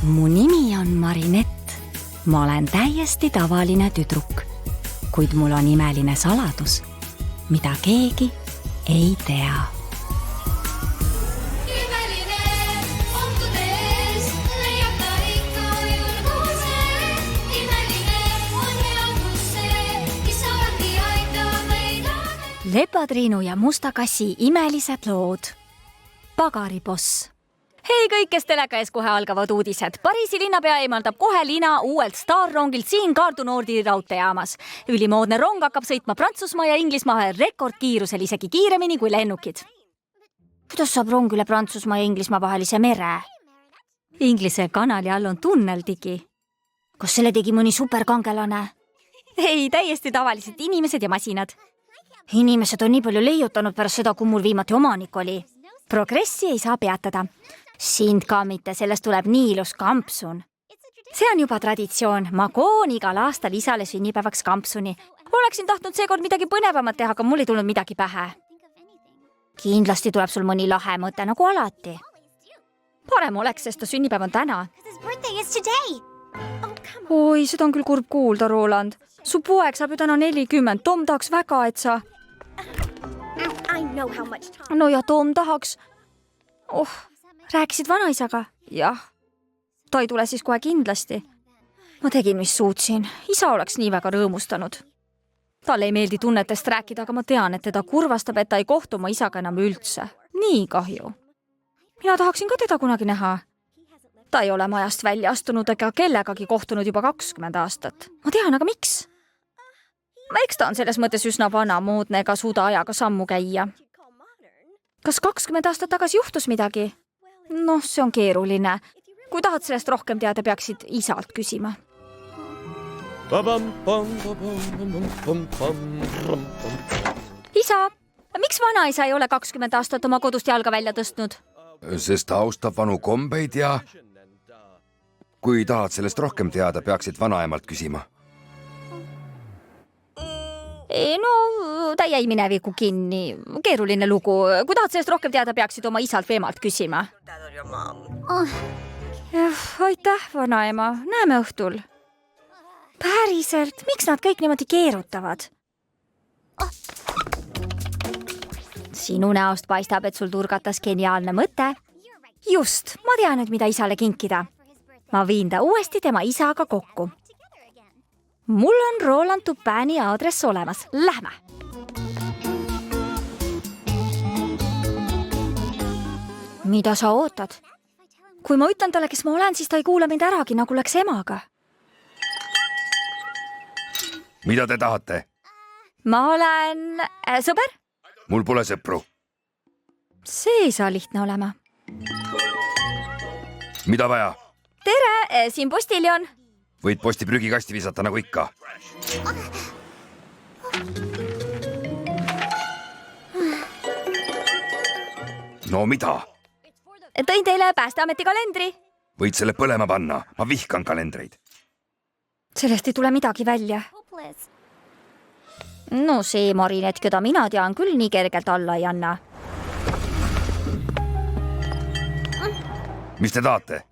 Mu nimi on Marinett. Ma olen täiesti tavaline tüdruk, kuid mul on imeline saladus, mida keegi ei tea. Lepatriinu ja Musta kassi imelised lood. Pagariboss. Hei kõik, kes teleka ees kohe algavad uudised. Pariisi linnapea eemaldab kohe lina uuelt Starrongilt siin Gare du Nordi raudteejaamas. Ülimoodne rong hakkab sõitma Prantsusmaa ja Inglismaa rekordkiirusel, isegi kiiremini kui lennukid. Kuidas saab rong üle Prantsusmaa ja Inglismaa vahelise mere? Inglise kanali all on tunneltigi. Kas selle tegi mõni superkangelane? Ei, täiesti tavalised inimesed ja masinad. Inimesed on nii palju leiutanud pärast seda, kui mul viimati omanik oli. Progressi ei saa peatada. Sind ka mitte, sellest tuleb nii ilus kampsun. See on juba traditsioon. Ma koon igal aastal isale sünnipäevaks kampsuni. Oleksin tahtnud seekord midagi põnevamat teha, aga mul ei tulnud midagi pähe. Kindlasti tuleb sul mõni lahe mõte, nagu alati. Parem oleks, sest ta sünnipäev on täna. Oi, seda on küll kurb kuulda, Roland. Su poeg saab ju täna 40. Tom tahaks väga, et sa... No ja Tom tahaks... rääkisid vanaisaga? Jah. Ta ei tule siis kohe kindlasti. Ma tegin, mis suutsin. Isa oleks nii väga rõõmustanud. Talle ei meeldi tunnetest rääkida, aga ma tean, et teda kurvastab, et ta ei kohtu oma isaga enam üldse. Nii kahju. Mina tahaksin ka teda kunagi näha. Ta ei ole majast välja astunud ega kellegagi kohtunud juba 20 aastat. Ma tean, aga miks? Eks ta on selles mõttes üsna vanamoodne ega suuda ajaga sammu käia. Kas 20 aastat tagasi juhtus midagi? Noh, see on keeruline. Kui tahad sellest rohkem teada, peaksid isalt küsima. Isa, miks vanaisa ei ole 20 aastat oma kodust jalga välja tõstnud? Sest ta austab vanu kombeid ja... Kui tahad sellest rohkem teada, peaksid vanaemalt küsima. No, ta jäi mineviku kinni. Keeruline lugu. Kui tahad sellest rohkem teada, peaksid oma isalt või emalt küsima. Aitäh, vanaema. Näeme õhtul. Päriselt, miks nad kõik niimoodi keerutavad? Sinu näost paistab, et sul turgatas geniaalne mõte. Just, ma tean nüüd, mida isale kinkida. Ma viin ta uuesti tema isaga kokku. Mul on Roland Tupani aadress olemas. Lähme! Mida sa ootad? Kui ma ütlen talle, kes ma olen, siis ta ei kuule mind äragi, nagu läks emaga. Mida te tahate? Ma olen... sõber? Mul pole sõpru. See ei saa lihtne olema. Mida vaja? Tere, siin postiljon. Võid posti prügikasti visata nagu ikka. No mida? Tõin teile Päästeameti kalendri. Võid selle põlema panna. Ma vihkan kalendreid. Sellest ei tule midagi välja. No see Marinett, keda mina tean, küll nii kergelt alla ei anna. Mis te tahate?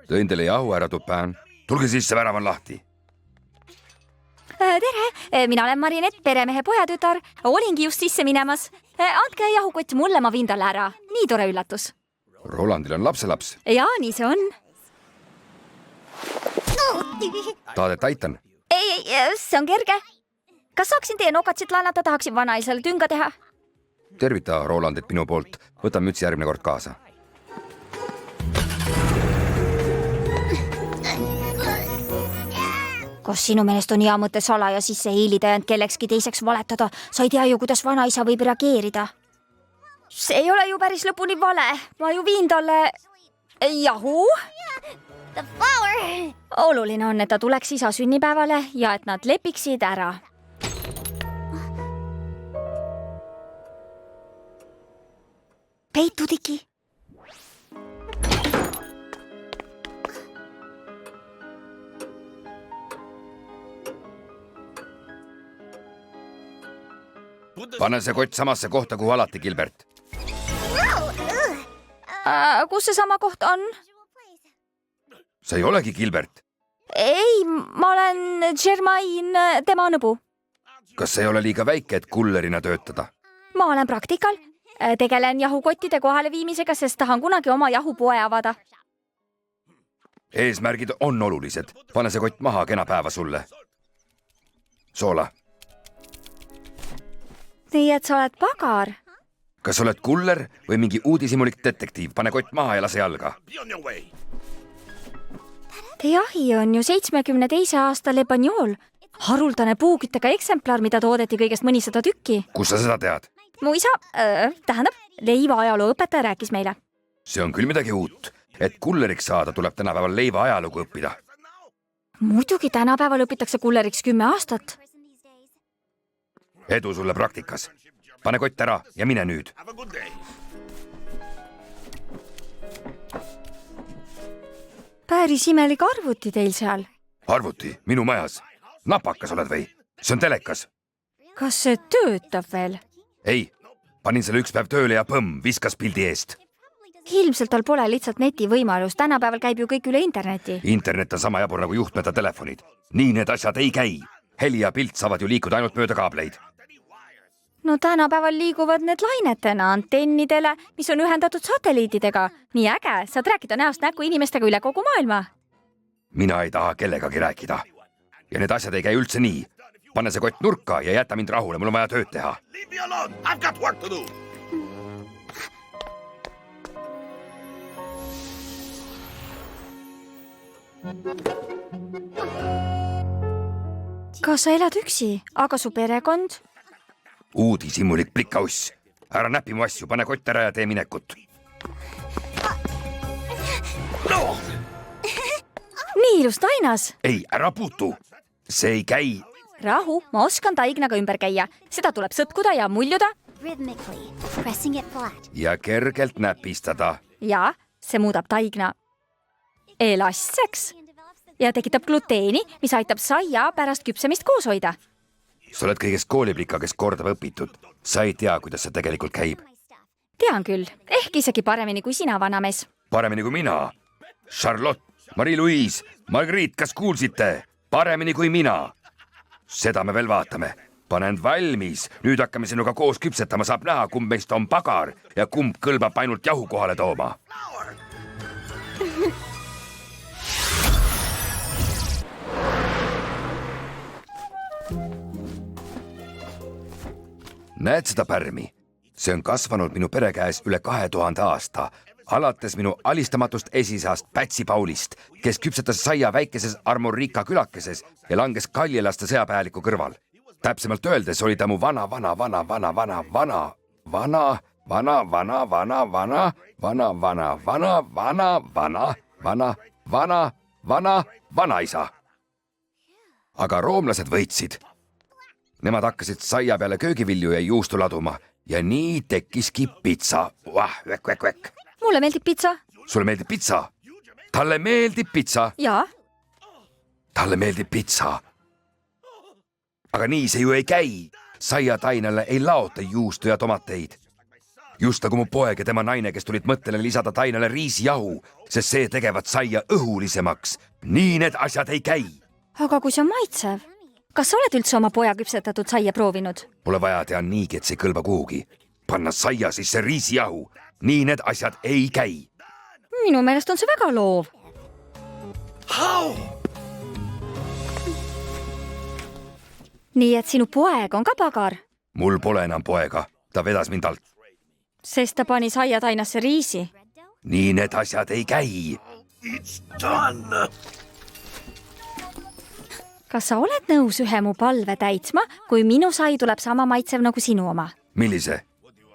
Tõin teile jahu, härra Tupin. Tulge sisse, värav on lahti. Tere, mina olen Marinett, peremehe pojatütar. Olingi just sisse minemas. Andke jahukott mulle, ma viin talle ära. Nii tore üllatus. Rolandil on lapselaps. Ja, nii see on. Tahad, et aitan? Ei, see on kerge. Kas saaksin teie nokatsit laenata, tahaksin vanaisale tünga teha? Tervita Rolandit minu poolt. Võtan mütsi järgmine kord kaasa. Kas sinu meelest on hea mõte salaja sisse hiilida ja kellekski teiseks valetada? Sa ei tea ju, kuidas vanaisa võib reageerida. See ei ole ju päris lõpuni vale. Ma ju viin talle... jahu. Oluline on, et ta tuleks isa sünnipäevale ja et nad lepiksid ära. Peitu tigi. Pane see kott samasse kohta, kuhu alati, Gilbert. Kus see sama koht on? sa ei olegi Gilbert. ei, ma olen Germain, tema nõbu. Kas sa ei ole liiga väike, et kullerina töötada? Ma olen praktikal. Tegelen jahukottide kohale viimisega, sest tahan kunagi oma jahupoe avada. Eesmärgid on olulised. Pane see kott maha, kena päeva sulle. Soola. Nii, et sa oled pagar. Kas oled kuller või mingi uudishimulik detektiiv? Pane kott maha ja lase jalga. Teie ahi on ju 72. aasta Le Bagnol. Haruldane puuküttega eksemplar, mida toodeti kõigest mõnisada tükki. Kus sa seda tead? Mu isa, tähendab, leiva ajaloo õpetaja rääkis meile. See on küll midagi uut. Et kulleriks saada, tuleb tänapäeval leiva ajalugu õppida. Muidugi tänapäeval õpitakse kulleriks 10 aastat. Edu sulle praktikas. Pane kott ära ja mine nüüd. Päris imelik arvuti teil seal. Arvuti, minu majas. Napakas oled või? See on telekas. Kas see töötab veel? Ei, panin selle üks päev tööle ja põmm, viskas pildi eest. Ilmselt tal pole lihtsalt netivõimalus. Tänapäeval käib ju kõik üle interneti. Internet on sama jabur nagu juhtmeta telefonid. Nii need asjad ei käi. Heli ja pilt saavad ju liikuda ainult mööda kaableid. No tänapäeval liiguvad need lainetena antennidele, mis on ühendatud satelliitidega. Nii äge, saad rääkida näost näkku inimestega üle kogu maailma. Mina ei taha kellegagi rääkida. Ja need asjad ei käi üldse nii. Pane see kott nurka ja jäta mind rahule, mul on vaja tööd teha. Kas sa elad üksi, aga su perekond? Uudishimulik plikauss. Ära näpi mu asju, pane kott ära ja tee minekut. Nii ilus tainas. Ei, ära puutu. See ei käi. Rahu, ma oskan taignaga ümber käia. Seda tuleb sõtkuda ja muljuda. Ja kergelt näpistada. Ja see muudab taigna elastseks ja tekitab gluteeni, mis aitab saia pärast küpsemist koos hoida. Sa oled kõigest kooliplika, kes kordab õpitud. Sa ei tea, kuidas see tegelikult käib. Tean küll, ehk isegi paremini kui sina, vanamees. Paremini kui mina. Charlotte, Marie-Louise, Marguerite, kas kuulsite? Paremini kui mina. Seda me veel vaatame. Pane end valmis. Nüüd hakkame sinuga koos küpsetama. Saab näha, kumb meist on pagar ja kumb kõlbab ainult jahu kohale tooma. Näed seda pärmi? See on kasvanud minu pere käes üle 2000 aasta, alates minu alistamatust esisast Pätsi Paulist, kes küpsetas saia väikeses Armorica külakeses ja langes Kaljelaste sõjapäealiku kõrval. Täpsemalt öeldes oli ta mu vanaisa. Aga roomlased võitsid. Nemad hakkasid saia peale köögivilju ja juustu laduma ja nii tekkiski pitsa. Väk. Mulle meeldib pitsa. Sulle meeldib pitsa? Talle meeldib pitsa? Jaa. Talle meeldib pitsa. Aga nii see ju ei käi. Saia tainale ei laota juustu ja tomateid. Just nagu mu poeg ja tema naine, kes tulid mõttele lisada tainale riisijahu, sest see tegevad saia õhulisemaks. Nii need asjad ei käi. Aga kui see on maitsev? Kas sa oled üldse oma poja küpsetatud saia proovinud? Pole vaja teha niigi, et see ei kõlba kuhugi. Panna saia sisse riisijahu. Nii need asjad ei käi. Minu meelest on see väga loov. Nii et sinu poeg on ka pagar? Mul pole enam poega. Ta vedas mind alt. Sest ta pani saia tainasse riisi. Nii need asjad ei käi. Kas sa oled nõus ühe mu palve täitsma, kui minu sai tuleb sama maitsev nagu sinu oma? Millise?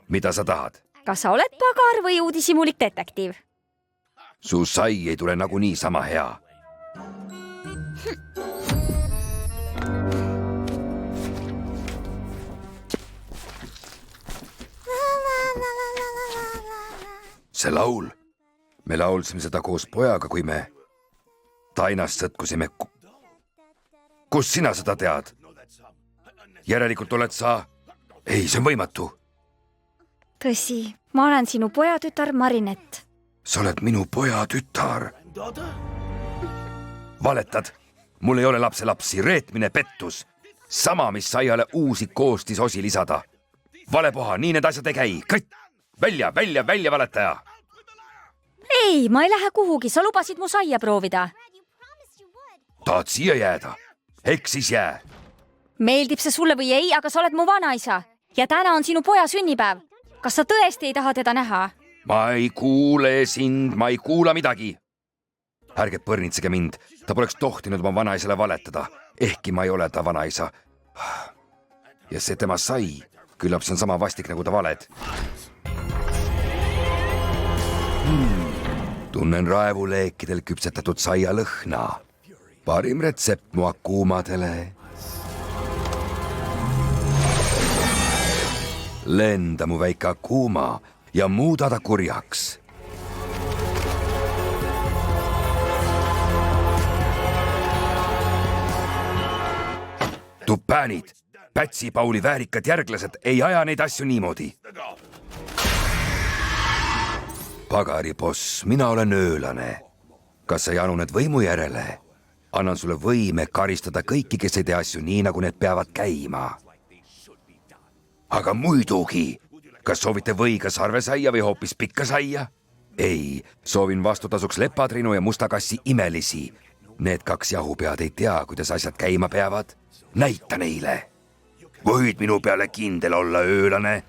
Mida sa tahad? Kas sa oled pagar või uudishimulik detektiiv? Su sai ei tule nagunii sama hea. See laul. Me laulsime seda koos pojaga, kui me tainast sõtkusime. Kus sina seda tead? Järelikult oled sa... Ei, see on võimatu. Tõsi, ma olen sinu pojatütar Marinette. Sa oled minu pojatütar. valetad. Mul ei ole lapselapsi, reetmine, pettus. Sama, mis saiale uusi koostisosi lisada. Valepoha, nii need asjad ei käi. Kõtt! Välja, valetaja! ei, ma ei lähe kuhugi, sa lubasid mu saia proovida. Tahad siia jääda? Eks siis jää. Meeldib see sulle või ei, aga sa oled mu vanaisa. Ja täna on sinu poja sünnipäev. Kas sa tõesti ei taha teda näha? Ma ei kuule sind, ma ei kuula midagi. Ärge põrnitsege mind, ta poleks tohtinud oma vanaisale valetada, ehkki ma ei ole ta vanaisa. Ja see tema sai, küllap see on sama vastik nagu ta valed. Tunnen raevuleekidel küpsetatud saia lõhna. Parim retsept mu akuumadele. Lenda mu väike akuuma ja muuda ta kurjaks. Tuppäänid, Pätsi Pauli väärikad järglased ei aja neid asju niimoodi. Pagari boss, mina olen öölane. Kas sa januned võimu järele? Annan sulle võime karistada kõiki, kes ei tee asju nii, nagu need peavad käima. Aga muidugi, kas soovite võiga sarvesaia või hoopis pikka saia? Ei, soovin vastutasuks lepatrinu ja musta kassi imelisi. Need kaks jahupead ei tea, kuidas asjad käima peavad. Näita neile. Võid minu peale kindel olla, öölane.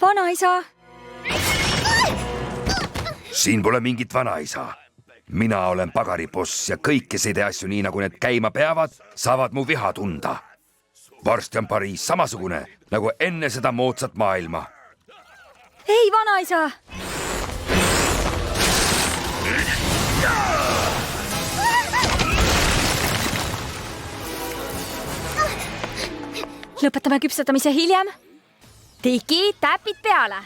Vanaisa! Siin pole mingit vanaisa. Mina olen pagari boss ja kõik, kes ei tee asju nii, nagu need käima peavad, saavad mu viha tunda. Varsti on Pariis samasugune, nagu enne seda moodsat maailma. Ei, vanaisa! Lõpetame küpsetamise hiljem. Tiki, täpid peale.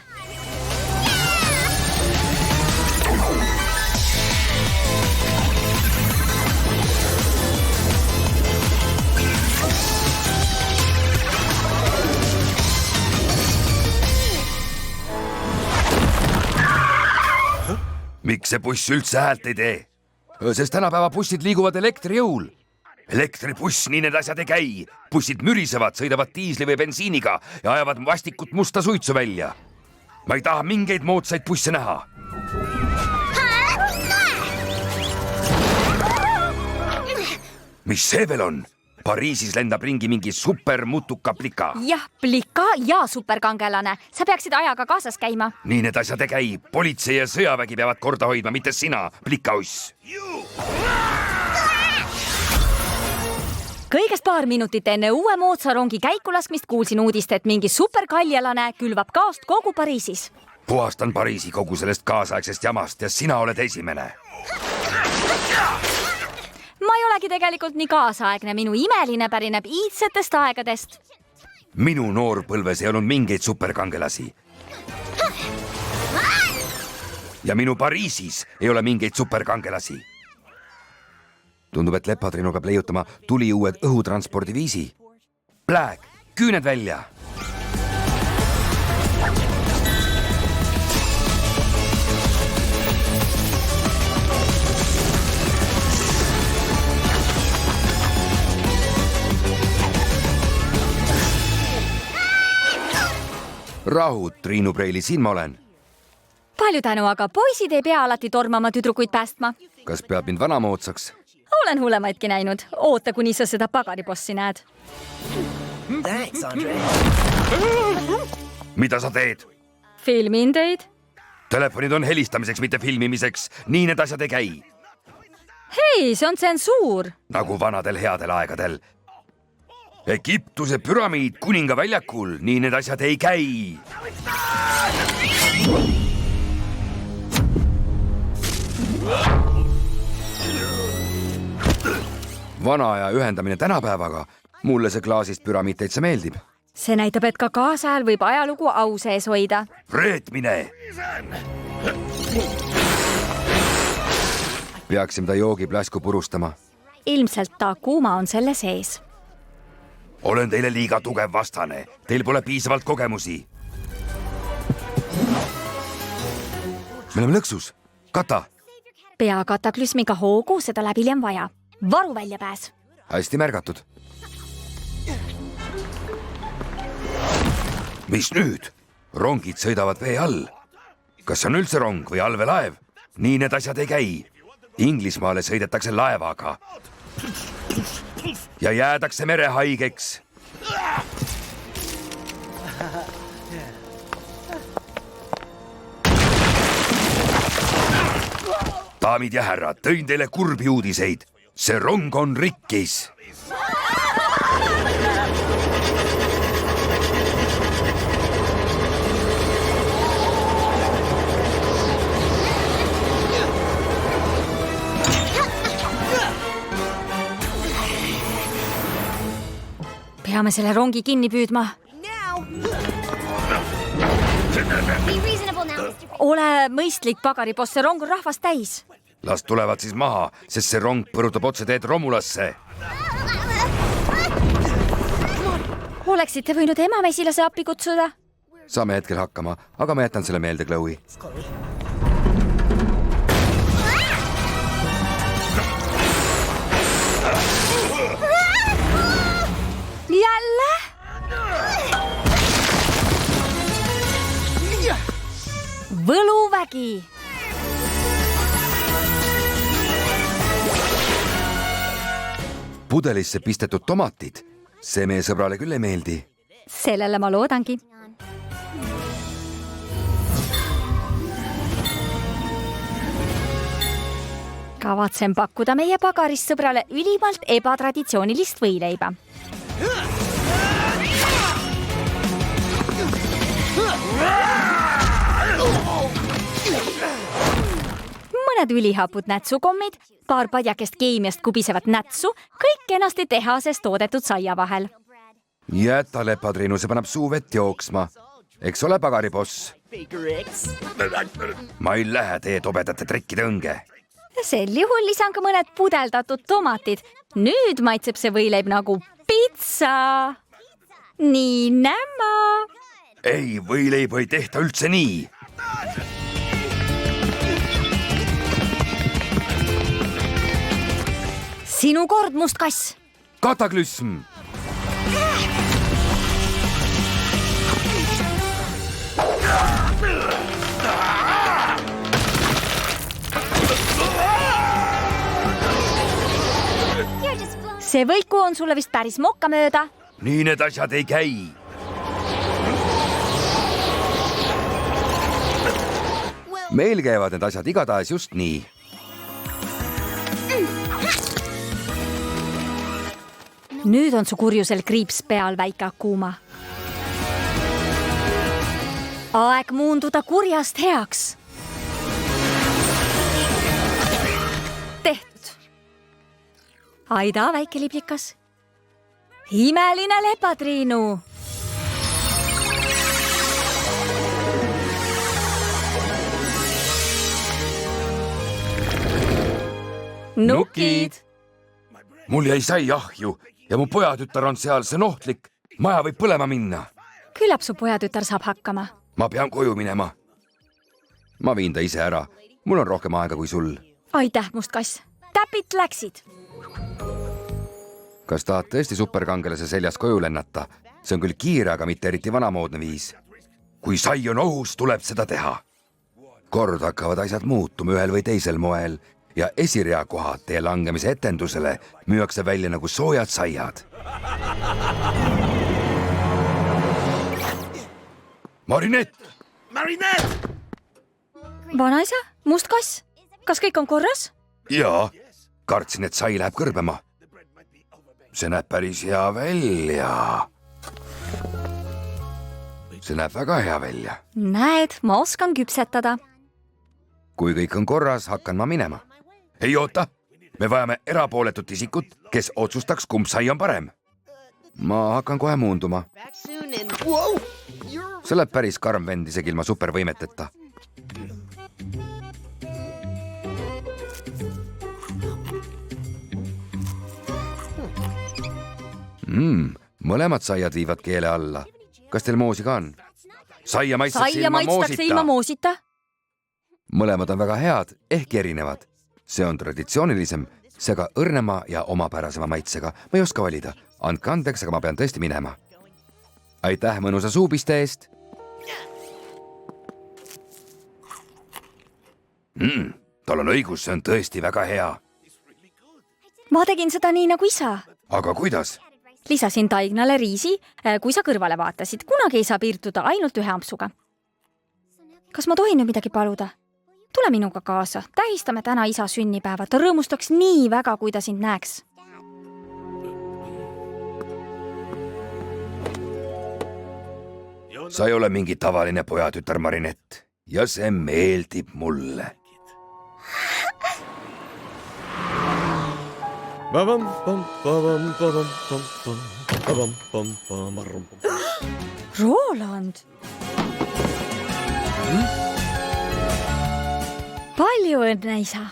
Miks see buss üldse häält ei tee? Sest tänapäeva bussid liiguvad elektrijõul. Elektribuss, nii need asjad ei käi. Bussid mürisevad, sõidavad diisli või bensiiniga ja ajavad vastikut musta suitsu välja. Ma ei taha mingeid moodsaid busse näha. Mis see veel on? Pariisis lendab ringi mingi supermutuka plika. Jah, plika ja superkangelane. Sa peaksid ajaga kaasas käima. Nii need asjad ei käi. Politsei ja sõjavägi peavad korda hoidma, mitte sina, plikauss. Kõigest paar minutit enne uue moodsa rongi käikulaskmist kuulsin uudist, et mingi superkaljalane külvab kaost kogu Pariisis. Puhastan Pariisi kogu sellest kaasaegsest jamast ja sina oled esimene. Ma ei olegi tegelikult nii kaasaegne, minu imeline pärineb iidsetest aegadest. Minu noorpõlves ei olnud mingeid superkangelasi. Ja minu Pariisis ei ole mingeid superkangelasi. Tundub, et lepatrinu peab leiutama tuli uued õhutranspordiviisi. Black, küüned välja! Rahud, Triinu Preili, siin ma olen. Palju tänu, aga poisid ei pea alati tormama tüdrukuid päästma. Kas peab mind vanamoodsaks? Olen hullemaidki näinud. Oota, kuni sa seda pagaribossi näed. Mida sa teed? Filmin teid. Telefonid on helistamiseks, mitte filmimiseks. Nii need asjad ei käi. Hei, see on tsensuur. Nagu vanadel headel aegadel. Egiptuse püramiid kuninga väljakul, nii need asjad ei käi. Vana aja ühendamine tänapäevaga. Mulle see klaasist püramiid täitsa meeldib. See näitab, et ka kaasajal võib ajalugu au sees hoida. Reetmine! Peaksime ta joogipläsku purustama. Ilmselt ta kuuma on selle sees. Olen teile liiga tugev vastane. Teil pole piisavalt kogemusi. Me oleme lõksus. Kata, pea kataklüsmiga hoogu, seda läbili on vaja. Varu väljapääs. hästi märgatud. mis nüüd? Rongid sõidavad vee all. kas see on üldse rong või allveelaev? nii need asjad ei käi. Inglismaale sõidetakse laevaga ja jäädakse merehaigeks. daamid ja härrad, tõin teile kurbi uudiseid. see rong on rikkis. peame selle rongi kinni püüdma. ole mõistlik, pagariboss, see rong on rahvast täis. las tulevad siis maha, sest see rong põrutab otse teed Romulasse. oleksite võinud ema mesilase appi kutsuda. saame hetkel hakkama, aga ma jätan selle meelde, Chloe. jälle? võluvägi. pudelisse pistetud tomatid, see meie sõbrale küll ei meeldi. sellele ma loodangi. kavatsen pakkuda meie pagarist sõbrale ülimalt ebatraditsioonilist võileiba. mõned ülihapud nätsukommid, paar padjakest keemiast kubisevat nätsu, kõik kenasti tehases toodetud saia vahel. jäta lepatriinu, see paneb suu vett jooksma. eks ole, pagariboss? ma ei lähe teie tobedate trikkide õnge. sel juhul lisan ka mõned pudeldatud tomatid. nüüd maitseb see võileib nagu pitsa. nii nämma. ei, võileibu ei tehta üldse nii. sinu kord, must kass. kataklüsm. see võiku on sulle vist päris mokka mööda. nii need asjad ei käi. meil käivad need asjad igatahes just nii. nüüd on su kurjusel kriips peal, väike Akuma. aeg muunduda kurjast heaks. tehtud. aida, väike liblikas. imeline lepatriinu. nukid. mul jäi sai ahju ja mu pojatütar on seal, see on ohtlik. maja võib põlema minna. küllap su pojatütar saab hakkama. ma pean koju minema. ma viin ta ise ära. mul on rohkem aega kui sul. aitäh, must kass. täpid läksid. kas tahad tõesti superkangelase seljas koju lennata? see on küll kiire, aga mitte eriti vanamoodne viis. kui sai on ohus, tuleb seda teha. kord hakkavad asjad muutuma ühel või teisel moel ja esireakohad teie langemise etendusele müüakse välja nagu soojad saiad. Marinett! Marinett! vanaisa, must kass, kas kõik on korras? jaa, kartsin, et sai läheb kõrbema. see näeb päris hea välja. see näeb väga hea välja. näed, ma oskan küpsetada. kui kõik on korras, hakkan ma minema. ei oota, me vajame erapooletut isikut, kes otsustaks, kumb sai on parem. ma hakkan kohe muunduma. see läheb päris karm vend isegi ilma supervõimeteta. mõlemad saiad viivad keele alla. kas teil moosi ka on? saia maitstakse ilma moosita. moosita. mõlemad on väga head, ehkki erinevad. see on traditsioonilisem, seega õrnema ja omapärasema maitsega. Ma ei oska valida. Andke andeks, aga ma pean tõesti minema. Aitäh mõnusa suupiste eest. Tal on õigus, see on tõesti väga hea. Ma tegin seda nii nagu isa. Aga kuidas? Lisasin taignale riisi, kui sa kõrvale vaatasid. Kunagi ei saa piirduda ainult ühe ampsuga. Kas ma tohin nüüd midagi paluda? Tule minuga kaasa. Tähistame täna isa sünnipäeva. Ta rõõmustaks nii väga, kui ta sind näeks. Sa ei ole mingi tavaline pojatütar Marinett ja see meeldib mulle. Roland! Palju õnne, isa!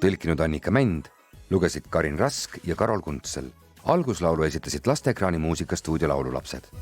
Tõlkinud Annika Mänd, lugesid Karin Rask ja Karol Kuntsel. Alguslaulu esitasid Lasteekraani muusikastuudio laululapsed.